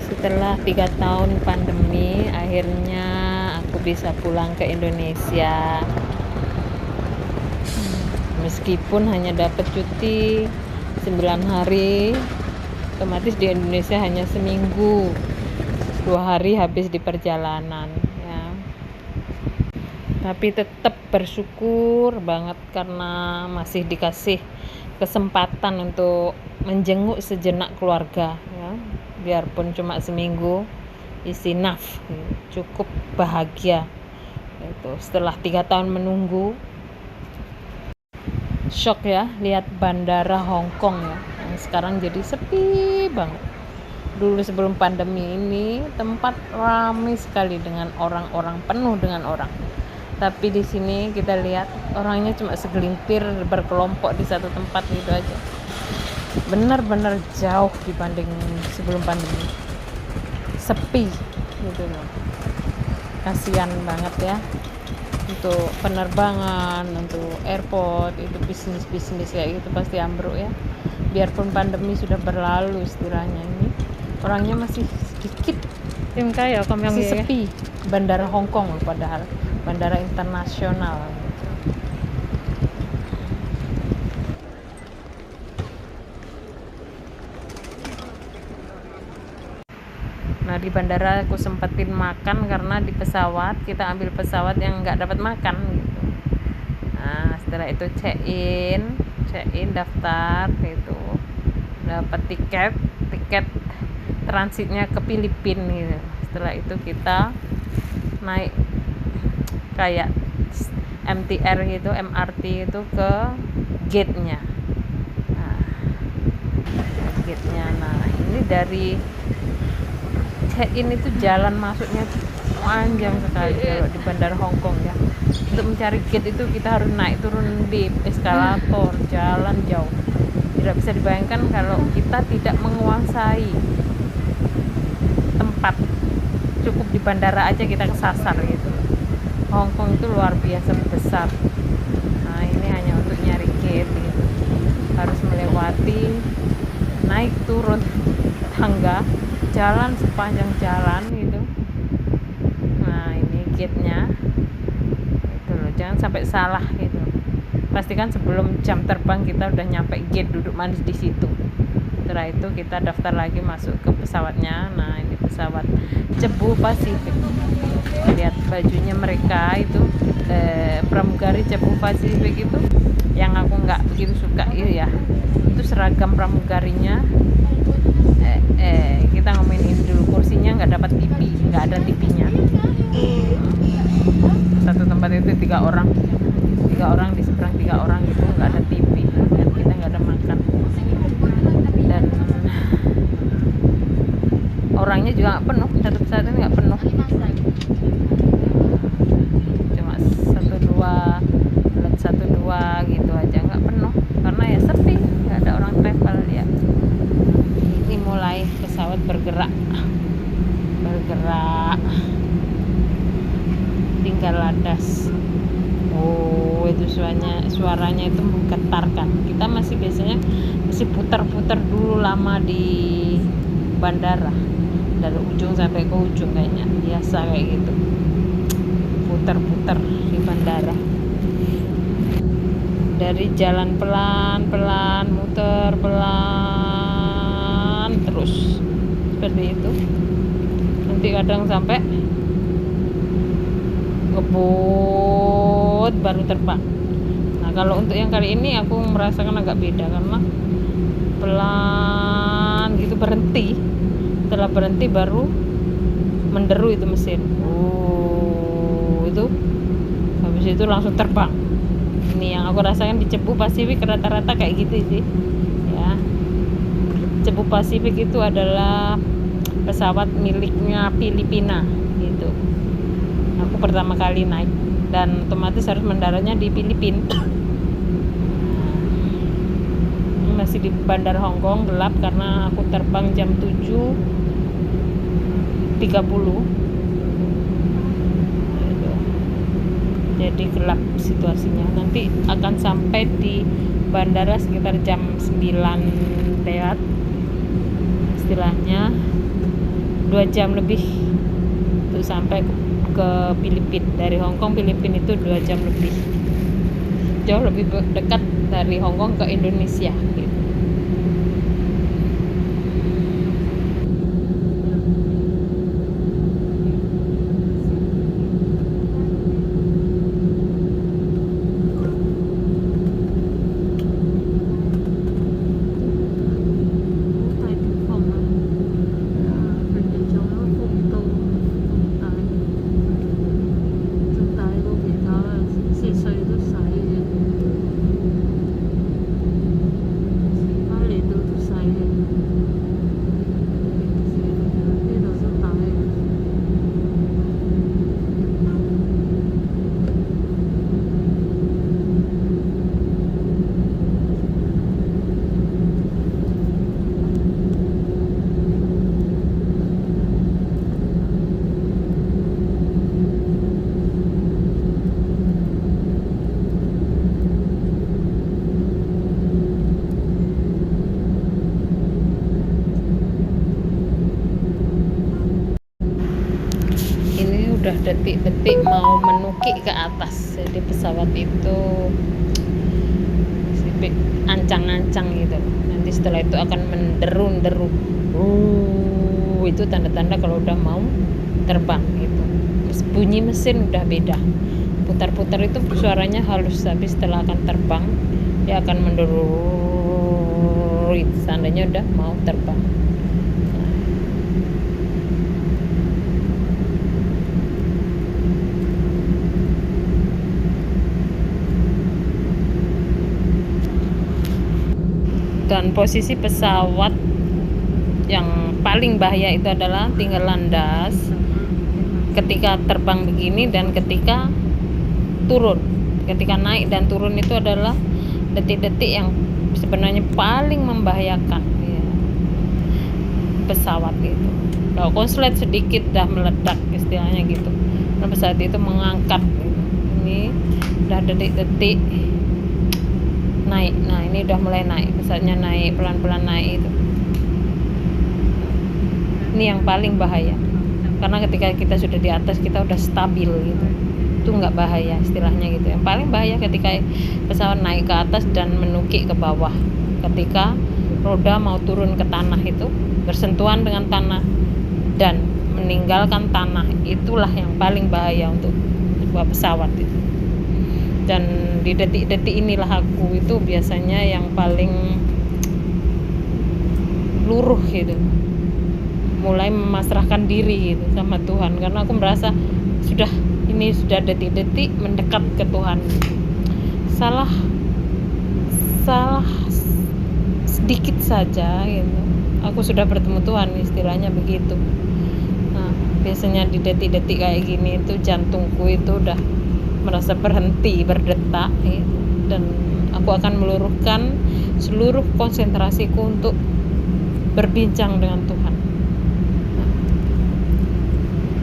Setelah 3 tahun pandemi, akhirnya aku bisa pulang ke Indonesia. Meskipun hanya dapat cuti 9 hari, otomatis di Indonesia hanya seminggu. 2 hari habis di perjalanan ya. Tapi tetap bersyukur banget karena masih dikasih kesempatan untuk menjenguk sejenak keluarga ya. Biarpun cuma seminggu, is enough, cukup bahagia itu. Setelah 3 tahun menunggu, shock ya lihat bandara Hong Kong ya, yang sekarang jadi sepi banget. Dulu sebelum pandemi ini tempat ramai sekali dengan orang-orang, penuh dengan orang. Tapi di sini kita lihat orangnya cuma segelintir berkelompok di satu tempat gitu aja. Benar-benar jauh dibanding sebelum pandemi. Sepi gitu loh. Kasihan banget ya. Untuk penerbangan, untuk airport, itu bisnis-bisnis kayak gitu pasti ambruk ya. Biarpun pandemi sudah berlalu istilahnya, ini orangnya masih sedikit, masih sepi. Bandara Hong Kong loh, padahal bandara internasional. Nah di bandara aku sempetin makan karena di pesawat kita ambil pesawat yang nggak dapat makan gitu. Nah setelah itu check in daftar gitu, dapat tiket transitnya ke Filipina gitu. Setelah itu kita naik kayak MTR gitu, MRT itu ke gate-nya. Nah ini dari check-in itu jalan masuknya panjang sekali kalau di bandara Hong Kong ya. Untuk mencari gate itu kita harus naik turun di eskalator, jalan jauh. Tidak bisa dibayangkan kalau kita tidak menguasai tempat. Cukup di bandara aja kita kesasar gitu. Hong Kong itu luar biasa besar. Nah ini hanya untuk nyari gate gitu. Harus melewati naik turun tangga, jalan sepanjang jalan gitu. Nah ini gate-nya itu loh, jangan sampai salah gitu. Pastikan sebelum jam terbang kita udah nyampe gate, duduk manis di situ. Setelah itu kita daftar lagi masuk ke pesawatnya. Nah ini pesawat Cebu Pacific. Lihat bajunya mereka itu, pramugari Cebu Pacific itu yang aku nggak begitu suka itu ya. Itu seragam pramugarinya. Kita ngomongin dulu, kursinya nggak dapat TV, nggak ada TV-nya. Satu tempat itu 3 orang di seberang 3 orang gitu, nggak ada TV, dan kita nggak ada makan, dan orangnya juga nggak penuh, satu pesawat ini nggak penuh, cuma satu dua gitu aja, nggak penuh karena ya sepi, nggak ada orang travel ya. Ini mulai pesawat bergerak, tinggal landas. Oh itu suaranya itu menggetarkan. Kita biasanya putar-putar dulu lama di bandara, dari ujung sampai ke ujung, kayaknya biasa kayak gitu, putar-putar di bandara. Dari jalan pelan-pelan, muter pelan terus seperti itu. Nanti kadang sampai ngebut baru terbang. Nah kalau untuk yang kali ini aku merasakan agak beda karena pelan gitu, berhenti. Setelah berhenti baru menderu itu mesin. Itu habis itu langsung terbang. Ini yang aku rasakan di Cebu Pacific rata-rata kayak gitu sih ya. Cebu Pacific itu adalah pesawat miliknya Filipina gitu. Aku pertama kali naik dan otomatis harus mendaratnya di Filipina. Masih di bandara Hong Kong, gelap karena aku terbang jam 7.30. Jadi gelap situasinya. Nanti akan sampai di bandara sekitar jam 9 lewat istilahnya. 2 jam lebih untuk sampai ke Filipina. Dari Hong Kong Filipina itu 2 jam lebih, jauh lebih dekat dari Hong Kong ke Indonesia gitu. Udah detik-detik mau menukik ke atas, jadi pesawat itu ancang-ancang gitu. Nanti setelah itu akan menderu-deru, itu tanda-tanda kalau udah mau terbang gitu. Bunyi mesin udah beda, putar-putar itu suaranya halus, tapi setelah akan terbang dia akan menderu, tandanya udah mau terbang. Dan posisi pesawat yang paling bahaya itu adalah tinggal landas ketika terbang begini dan ketika turun. Ketika naik dan turun itu adalah detik-detik yang sebenarnya paling membahayakan ya, pesawat itu. Kalau konslet sedikit dah meledak istilahnya gitu. Nah, pesawat itu mengangkat gitu. Ini udah detik-detik naik. Nah, ini udah mulai naik, pesawatnya naik, pelan-pelan naik itu. Ini yang paling bahaya. Karena ketika kita sudah di atas, kita udah stabil gitu. Itu nggak bahaya istilahnya gitu. Yang paling bahaya ketika pesawat naik ke atas dan menukik ke bawah. Ketika roda mau turun ke tanah itu, bersentuhan dengan tanah dan meninggalkan tanah, itulah yang paling bahaya untuk sebuah pesawat itu. Dan di detik-detik inilah aku itu biasanya yang paling luruh gitu, mulai memasrahkan diri gitu sama Tuhan, karena aku merasa ini sudah detik-detik mendekat ke Tuhan. Salah sedikit saja gitu, aku sudah bertemu Tuhan, istilahnya begitu. Nah, biasanya di detik-detik kayak gini itu jantungku itu udah merasa berhenti berdetak ya. Dan aku akan meluruhkan seluruh konsentrasiku untuk berbincang dengan Tuhan,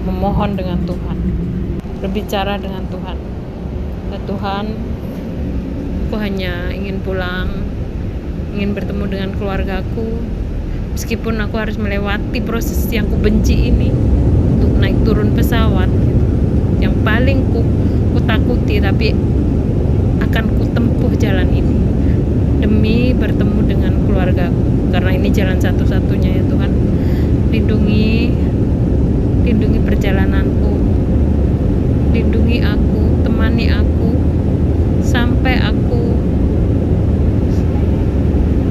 memohon dengan Tuhan, berbicara dengan Tuhan. Ya Tuhan, aku hanya ingin pulang, ingin bertemu dengan keluargaku, meskipun aku harus melewati proses yang ku benci ini untuk naik turun pesawat gitu. Yang paling ku takuti, tapi akan ku tempuh jalan ini demi bertemu dengan keluargaku, karena ini jalan satu-satunya ya Tuhan. Lindungi perjalananku, lindungi aku, temani aku sampai aku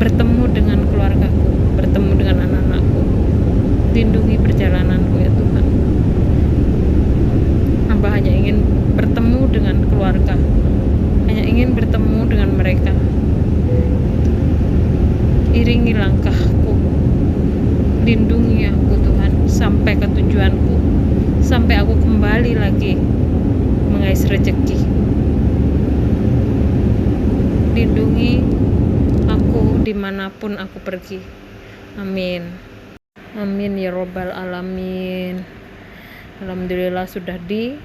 bertemu dengan keluargaku, bertemu dengan anak-anakku. Lindungi perjalananku ya Tuhan. Hamba hanya ingin bertemu dengan keluarga, hanya ingin bertemu dengan mereka. Iringi langkahku, lindungi aku Tuhan sampai ke tujuanku, sampai aku kembali lagi mengais rezeki. Lindungi aku dimanapun aku pergi. Amin. Amin ya robbal alamin. Alhamdulillah sudah di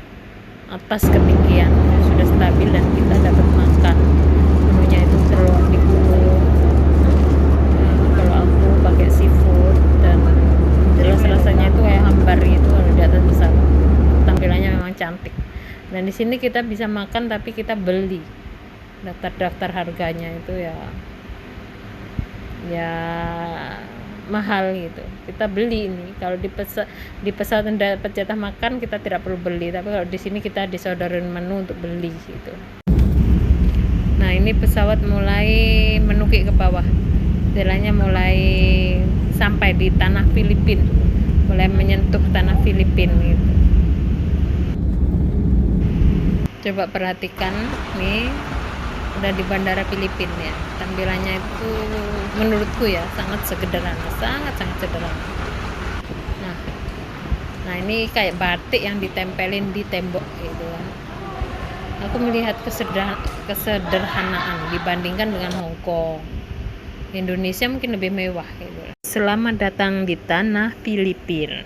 atas ketinggian, sudah stabil dan kita dapat makan. Menunya itu telur digulung. Kalau aku pakai seafood dan jelas rasanya itu kayak Dan di sini kita bisa makan tapi kita beli. Daftar harganya itu ya mahal gitu. Kita beli ini. Kalau di pesawat dapat jatah makan kita tidak perlu beli, tapi kalau di sini kita disodorin menu untuk beli gitu. Nah, ini pesawat mulai menukik ke bawah. Istilahnya mulai sampai di tanah Filipina. Mulai menyentuh tanah Filipina gitu. Coba perhatikan nih, udah di bandara Filipina ya. Tampilannya itu menurutku ya sangat sederhana, sangat sederhana. Nah ini kayak batik yang ditempelin di tembok gitu kan. Aku melihat kesederhanaan dibandingkan dengan Hong Kong. Indonesia mungkin lebih mewah gitu. Selamat datang di tanah Filipina.